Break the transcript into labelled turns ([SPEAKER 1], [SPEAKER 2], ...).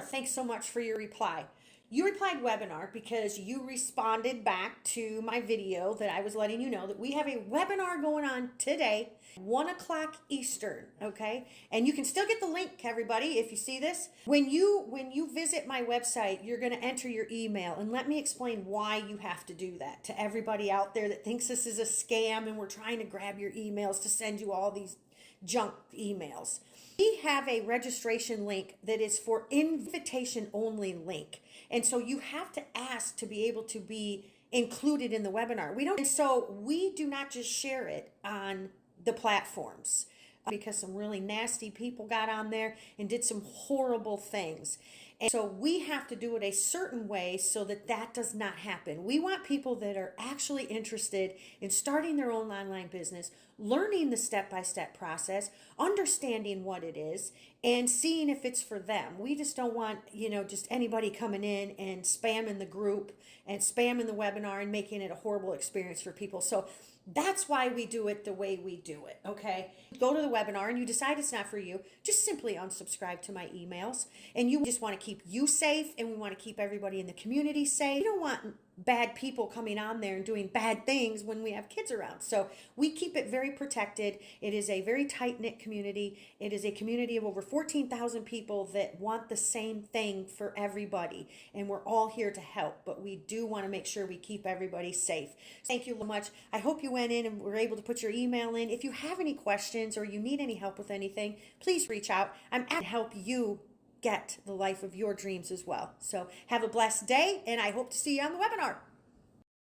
[SPEAKER 1] Thanks so much for your reply. You replied webinar because you responded back to my video that I was letting you know that we have a webinar going on today, 1 o'clock Eastern, okay? And you can still get the link, everybody, if you see this. When you visit my website, you're gonna enter your email, and let me explain why you have to do that to everybody out there that thinks this is a scam and we're trying to grab your emails to send you all these junk emails. We have a registration link that is for invitation only link. And so you have to ask to be able to be included in the webinar. We do not just share it on the platforms because some really nasty people got on there and did some horrible things. And so we have to do it a certain way so that that does not happen. We want people that are actually interested in starting their own online business, learning the step-by-step process, understanding what it is, and seeing if it's for them. We just don't want, just anybody coming in and spamming the group and spamming the webinar and making it a horrible experience for people. So that's why we do it the way we do it, okay? Go to the webinar and you decide it's not for you, just simply unsubscribe to my emails. And you just want to keep you safe, and we want to keep everybody in the community safe. We don't want bad people coming on there and doing bad things when we have kids around. So we keep it very protected. It is a very tight-knit community. It is a community of over 14,000 people that want the same thing for everybody. And we're all here to help, but we do want to make sure we keep everybody safe. Thank you so much. I hope you went in and were able to put your email in. If you have any questions or you need any help with anything, please reach out. I'm happy to help you get the life of your dreams as well. So have a blessed day, and I hope to see you on the webinar.